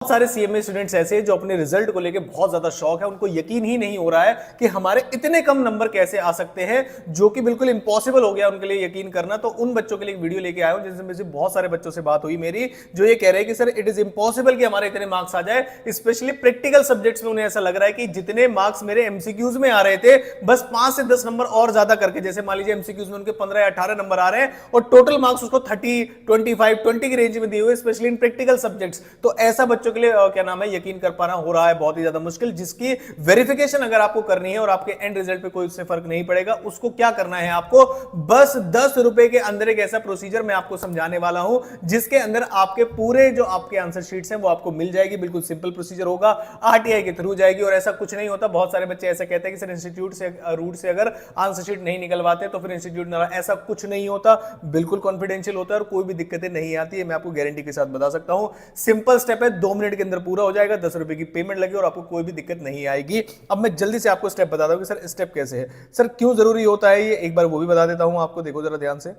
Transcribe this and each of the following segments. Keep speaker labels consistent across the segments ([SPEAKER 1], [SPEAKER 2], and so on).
[SPEAKER 1] बहुत सारे CMA students ऐसे हैं जो अपने रिजल्ट को लेके बहुत ज्यादा शॉक है, उनको यकीन ही नहीं हो रहा है कि हमारे इतने कम नंबर कैसे आ सकते हैं, जो कि बिल्कुल इंपॉसिबल हो गया उनके लिए यकीन करना। तो उन बच्चों के लिए एक वीडियो लेके आया हूं, जिसमें से बहुत सारे बच्चों से बात हुई मेरी, जो ये कह रहे हैं कि सर इट इज इंपॉसिबल कि हमारे इतने मार्क्स आ जाए। स्पेशली प्रैक्टिकल सब्जेक्ट्स में उन्हें ऐसा लग रहा है कि जितने मार्क्स मेरे एमसीक्यूज में आ रहे थे, बस 5 से 10 नंबर और ज्यादा करके, जैसे मान लीजिए एमसीक्यूज में उनके 15 या 18 नंबर आ रहे हैं और टोटल मार्क्स उसको 30, 25, 20 की रेंज में दिए हुए, स्पेशली इन प्रैक्टिकल सब्जेक्ट्स। तो ऐसा बच्चों के लिए क्या नाम है, यकीन कर पाना हो रहा है बहुत ही ज्यादा मुश्किल, जिसकी वेरिफिकेशन अगर आपको करनी है और आपके एंड रिजल्ट पे कोई उससे फर्क नहीं पड़ेगा। उसको क्या करना है, आपको बस 10 रुपए के अंदर एक ऐसा प्रोसीजर मैं आपको समझाने वाला हूं, जिसके अंदर आपके पूरे जो आपके आंसर शीट्स हैं वो आपको मिल जाएगी। बिल्कुल सिंपल प्रोसीजर होगा, आरटीआई के थ्रू जाएगी। और ऐसा कुछ नहीं होता, बहुत सारे बच्चे ऐसा कहते हैं कि सर इंस्टीट्यूट से रूट से अगर आंसर शीट नहीं निकलवाते तो फिर इंस्टीट्यूट ना, ऐसा कुछ नहीं होता, बिल्कुल कॉन्फिडेंशियल होता है और कोई भी दिक्कतें नहीं आती है, मैं आपको गारंटी के साथ बता सकता हूं। सिंपल स्टेप है, 2 मिनट के अंदर पूरा हो जाएगा, 10 रुपए की पेमेंट लगी और आपको कोई भी दिक्कत नहीं आएगी। अब मैं जल्दी से आपको स्टेप बताता हूं कि सर स्टेप कैसे है, सर क्यों जरूरी होता है, ये एक बार वो भी बता देता हूं आपको। देखो जरा ध्यान से,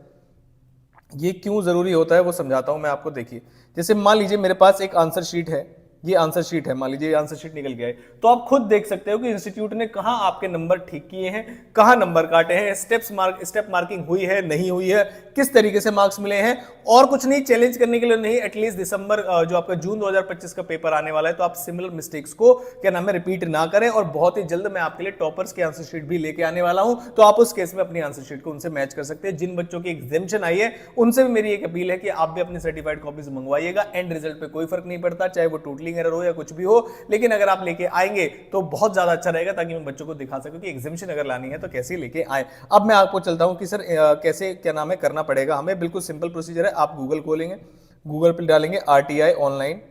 [SPEAKER 1] ये क्यों जरूरी होता है वो समझाता हूं मैं आपको। देखिए, जैसे मान लीजिए मेरे पास एक आंसर शीट है, ये आंसर शीट है, मान लीजिए आंसर शीट निकल गया है, तो आप खुद देख सकते हो कि इंस्टीट्यूट ने कहां आपके नंबर ठीक किए हैं, कहां नंबर काटे हैं, स्टेप मार्किंग हुई है नहीं हुई है, किस तरीके से मार्क्स मिले हैं। और कुछ नहीं, चैलेंज करने के लिए नहीं, एटलीस्ट दिसंबर जो आपका जून 2025 का पेपर आने वाला है, तो आप सिमिलर मिस्टेक्स को क्या नाम है रिपीट ना करें। और बहुत ही जल्द मैं आपके लिए टॉपर्स की आंसर शीट भी लेके आने वाला हूं, तो आप उस केस में अपनी आंसर शीट को उनसे मैच कर सकते हैं। जिन बच्चों की एग्जामिशन आई है उनसे भी मेरी एक अपील है कि आप भी अपनी सर्टिफाइड कॉपीज मंगवाइएगा। एंड रिजल्ट पे कोई फर्क नहीं पड़ता, चाहे वो टोटलिंग एरर हो या कुछ भी हो, लेकिन अगर आप लेके आएंगे तो बहुत ज्यादा अच्छा रहेगा, ताकि मैं बच्चों को दिखा सकूं कि एग्जामिशन अगर लानी है तो कैसे लेके आए। अब मैं आपको चलता हूं कि सर कैसे क्या नाम है करना पड़ेगा हमें। बिल्कुल सिंपल प्रोसीजर है, आप गूगल खोलेंगे, गूगल पे डालेंगे आरटीआई ऑनलाइन,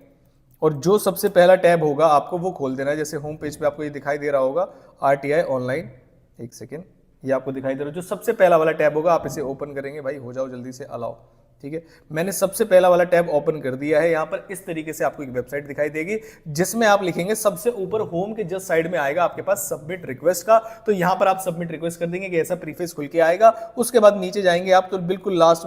[SPEAKER 1] और जो सबसे पहला टैब होगा आपको वो खोल देना है। जैसे होम पेज पे आपको ये दिखाई दे रहा होगा आरटीआई ऑनलाइन, एक सेकेंड, ये आपको दिखाई दे रहा है, जो सबसे पहला वाला टैब होगा आप इसे ओपन करेंगे। भाई हो जाओ जल्दी से, अलाउ, ठीक है। मैंने सबसे पहला वाला टैब ओपन कर दिया है। यहां पर इस तरीके से आपको एक वेबसाइट दिखाई देगी, जिसमें आप लिखेंगे, सबसे ऊपर होम के जस्ट साइड में आएगा आपके पास सबमिट रिक्वेस्ट का, तो यहां पर आप सबमिट रिक्वेस्ट कर देंगे कि ऐसा प्रीफेस खुल के आएगा। उसके बाद नीचे जाएंगे आप तो बिल्कुल लास्ट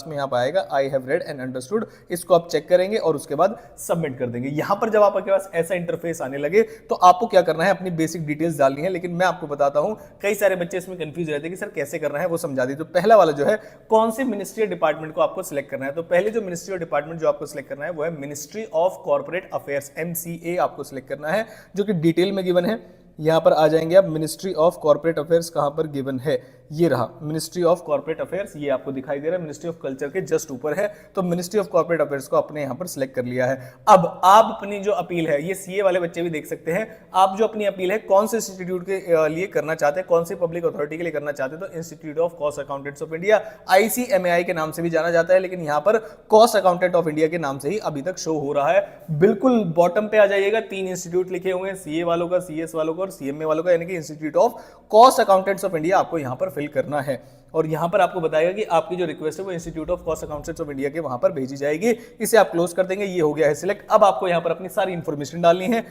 [SPEAKER 1] में यहां पर आएगा I have read and understood, इसको आप चेक करेंगे और उसके बाद सबमिट कर देंगे। यहां पर जब आपके पास ऐसा इंटरफेस आने लगे तो आपको क्या करना है, अपनी बेसिक डिटेल्स डालनी है। लेकिन मैं आपको बताता हूं, कई सारे बच्चे इसमें कंफ्यूज रहते हैं कि सर कैसे करना है, वो समझा दी। तो पहला वाला जो है, कौन सी मिनिस्ट्री डिपार्टमेंट को आपको सिलेक्ट करना है, तो पहले जो मिनिस्ट्री ऑफ डिपार्टमेंट जो आपको सिलेक्ट करना है वो है ministry of corporate affairs, MCA आपको सिलेक्ट करना है, जो कि डिटेल में गिवन है। यहां पर आ जाएंगे आप, मिनिस्ट्री ऑफ कॉर्पोरेट अफेयर्स कहां पर गिवन है, ये रहा मिनिस्ट्री ऑफ कॉर्पोरेट अफेयर्स, ये आपको दिखाई दे रहा है, मिनिस्ट्री ऑफ कल्चर के जस्ट ऊपर है। तो मिनिस्ट्री ऑफ कॉर्पोरेट अफेयर्स को आपने यहां पर सिलेक्ट कर लिया है। अब आप अपनी जो अपील है, ये सीए वाले बच्चे भी देख सकते हैं, आप जो अपनी अपील है कौन से इंस्टीट्यूट के लिए करना चाहते हैं, कौन सी पब्लिक अथॉरिटी के लिए करना चाहते हैं, तो Institute of Cost Accountants of India, ICMAI के नाम से भी जाना जाता है, लेकिन यहां पर कॉस्ट अकाउंटेंट ऑफ इंडिया के नाम से ही अभी तक शो हो रहा है। बिल्कुल बॉटम पे आ जाइएगा, 3 इंस्टीट्यूट लिखे हुए हैं, सीए वालों का, सीएस वालों का और सीएमए वालों का, यानी कि institute of Cost Accountants of India आपको यहां पर फिल करना है। और यहां पर आपको बताएगा कि आपकी जो रिक्वेस्ट है वो institute of Cost Accountants of India के वहां पर भेजी जाएगी। इसे आप क्लोज कर देंगे, ये हो गया है सिलेक्ट। अब आपको यहां पर अपनी सारी इंफॉर्मेशन डालनी है।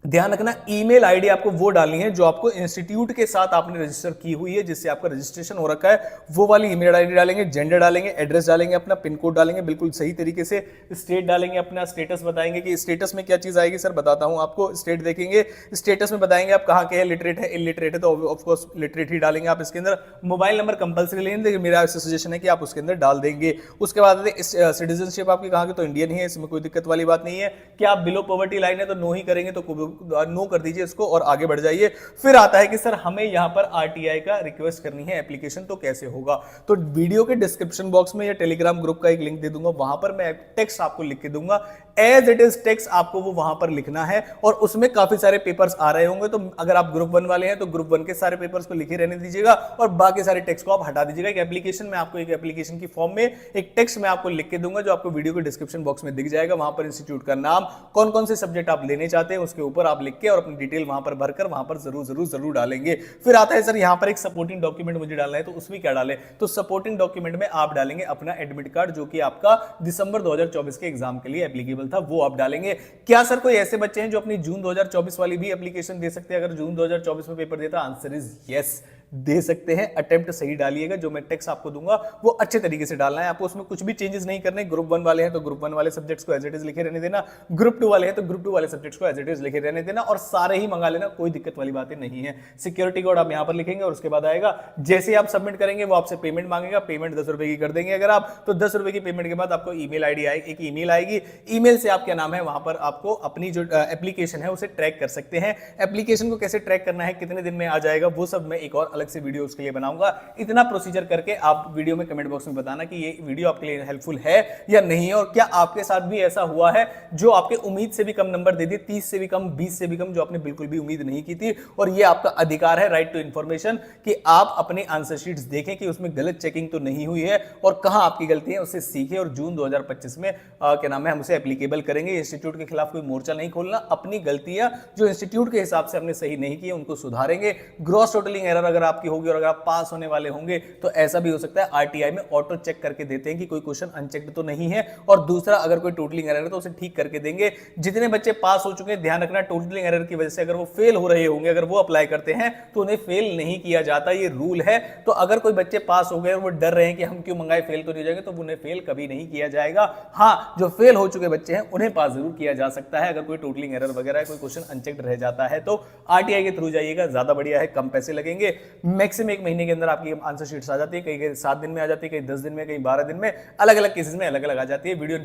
[SPEAKER 1] ध्यान रखना, ईमेल आईडी आपको वो डालनी है जो आपको इंस्टीट्यूट के साथ आपने रजिस्टर की हुई है, जिससे आपका रजिस्ट्रेशन हो रखा है, वो वाली ईमेल आईडी डालेंगे, जेंडर डालेंगे, एड्रेस डालेंगे, अपना पिन कोड डालेंगे बिल्कुल सही तरीके से, स्टेट डालेंगे, अपना स्टेटस बताएंगे कि स्टेटस में क्या चीज आएगी। सर बताता हूं आपको, स्टेट देखेंगे, स्टेटस में बताएंगे आप कहां के हैं, लिटरेट है, इलिटरेट है, तो ऑफकोर्स लिटरेट ही डालेंगे आप इसके अंदर। मोबाइल नंबर कंपल्सरी लेंगे, लेकिन मेरा सजेशन है कि आप उसके अंदर डाल देंगे। उसके बाद सिटीजनशिप आपकी कहां की, तो इंडियन ही है, इसमें कोई दिक्कत वाली बात नहीं है। क्या आप बिलो पॉवर्टी लाइन है तो नो ही करेंगे, तो नो कर दीजिए इसको और आगे बढ़ जाइए। फिर आता है कि सर हमें यहां पर आरटीआई का रिक्वेस्ट करनी है एप्लीकेशन, तो कैसे होगा, तो वीडियो के डिस्क्रिप्शन बॉक्स में या टेलीग्राम ग्रुप का एक लिंक दे दूंगा, वहां पर मैं टेक्स्ट आपको लिख के दूंगा, एज इट इज टेक्स्ट आपको वो वहां पर लिखना है। और उसमें काफी सारे पेपर्स आ रहे होंगे, तो अगर आप ग्रुप 1 वाले हैं तो ग्रुप 1 के सारे पेपर्स को लिखे रहने दीजिएगा और बाकी सारे टेक्स्ट को आप हटा दीजिएगा। एक एप्लीकेशन में आपको, एक एप्लीकेशन की फॉर्म में एक टेक्स्ट में आपको लिख के दूंगा, जो आपको वीडियो के डिस्क्रिप्शन बॉक्स में दिख जाएगा। वहां पर इंस्टीट्यूट का नाम, कौन कौन से सब्जेक्ट आप लेने चाहते हैं, उसके ऊपर आप लिख के और अपनी डिटेल वहां पर भरकर वहां पर जरूर डालेंगे। फिर आता है सर यहां पर एक सपोर्टिंग डॉक्यूमेंट मुझे डालना है, तो उसमें क्या डालें, तो सपोर्टिंग डॉक्यूमेंट में आप डालेंगे अपना एडमिट कार्ड, जो कि आपका दिसंबर 2024 के एग्जाम के लिए एप्लीकेबल था, वो आप डालेंगे। क्या सर कोई ऐसे बच्चे हैं जो अपनी जून 2024 वाली भी एप्लीकेशन दे सकते हैं अगर जून 2024 में पेपर देता, आंसर इज यस। दे सकते हैं। अटेम्प्ट सही डालिएगा, जो मैं टेक्स्ट आपको दूंगा वो अच्छे तरीके से डालना है आपको, उसमें कुछ भी चेंजेस नहीं करने। ग्रुप 1 वाले हैं तो ग्रुप 1 वाले सब्जेक्ट्स को एज इट इज लिखे रहने देना, ग्रुप 2 वाले हैं तो ग्रुप 2 वाले सब्जेक्ट्स को एज इट इज लिखे रहने देना, और सारे ही मंगा लेना, कोई दिक्कत वाली बातें नहीं है। सिक्योरिटी कोड आप यहां पर लिखेंगे और उसके बाद आएगा, जैसे आप सबमिट करेंगे वो आपसे पेमेंट मांगेगा, पेमेंट 10 रुपए की कर देंगे अगर आप, तो 10 रुपए की पेमेंट के बाद आपको ईमेल आईडी आएगी, एक ईमेल आएगी, ईमेल से आप क्या नाम है वहां पर आपको अपनी जो एप्लीकेशन है उसे ट्रैक कर सकते हैं। एप्लीकेशन को कैसे ट्रैक करना है, कितने दिन में आ जाएगा, वो सब मैं एक और अलग से वीडियो उसके लिए बनाऊंगा। इतना प्रोसीजर करके आप वीडियो में कमेंट बॉक्स में बताना कि ये वीडियो आपके लिए हेल्पफुल है या नहीं है, और क्या आपके साथ भी ऐसा हुआ है जो आपके उम्मीद से भी कम नंबर दे दिए, 30 से भी कम, 20 से भी कम, जो आपने बिल्कुल भी उम्मीद नहीं की थी। और ये आपका अधिकार है, राइट टू इंफॉर्मेशन, कि आप अपने आंसर शीट्स देखें कि उसमें गलत चेकिंग तो नहीं हुई है और कहां आपकी गलती है, उससे सीखें और जून 2025 में क्या नाम है हम उसे एप्लीकेबल करेंगे। इंस्टीट्यूट के खिलाफ कोई मोर्चा नहीं खोलना, अपनी गलतियां जो इंस्टीट्यूट के हिसाब से हमने सही नहीं की उनको सुधारेंगे। ग्रॉस टोटलिंग एरर अगर आपकी होगी और अगर आप पास होने वाले होंगे तो ऐसा भी हो सकता है आरटीआई में ऑटो चेक करके देते हैं कि कोई क्वेश्चन अनचेक्ड तो नहीं है, और दूसरा अगर कोई टोटलिंग एरर है तो उसे ठीक करके देंगे। जितने बच्चे पास हो चुके हैं ध्यान रखना, टोटलिंग एरर की वजह से अगर वो फेल हो रहे होंगे, अगर वो अप्लाई करते हैं तो उन्हें फेल नहीं किया जाता, ये रूल है। तो अगर कोई बच्चे पास हो गए और वो डर रहे हैं कि हम क्यों मंगाए, फेल तो नहीं जाएंगे, तो उन्हें फेल कभी नहीं किया जाएगा। हाँ, जो फेल हो चुके बच्चे हैं उन्हें पास जरूर किया जा सकता है, अगर कोई टोटलिंग एरर वगैरह कोई क्वेश्चन अनचेक्ड रह जाता है तो आरटीआई के थ्रू जाइएगा, ज्यादा बढ़िया है, कम पैसे लगेंगे। मैक्सिमम 1 महीने के अंदर आपकी आंसर शीट्स आ जाती है, कहीं 7 दिन में आ जाती है, कहीं 10 दिन में, कहीं 12 दिन में, अलग अलग केसेस में अलग अलग आ जाती है। वीडियो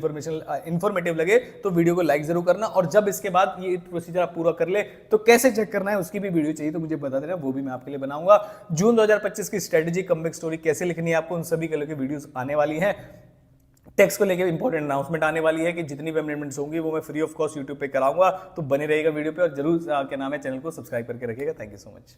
[SPEAKER 1] इन्फॉर्मेटिव लगे तो वीडियो को लाइक जरूर करना, और जब इसके बाद ये प्रोसीजर आप पूरा कर ले तो कैसे चेक करना है उसकी भी वीडियो चाहिए तो मुझे बता देना, वो भी मैं आपके लिए बनाऊंगा। जून 2025 की स्ट्रेटेजी, कमबैक स्टोरी कैसे लिखनी है आपको, उन सभी कलर की वीडियोस आने वाली हैं। टेक्स्ट को लेकर इंपॉर्टेंट अनाउंसमेंट आने वाली है कि जितनी भी अमेंडमेंट्स होंगी वो मैं फ्री ऑफ कॉस्ट यूट्यूब पे कराऊंगा, तो बने रहेगा वीडियो पे, और जरूर क्या नाम है चैनल को सब्सक्राइब करके रखिएगा। Thank you so much.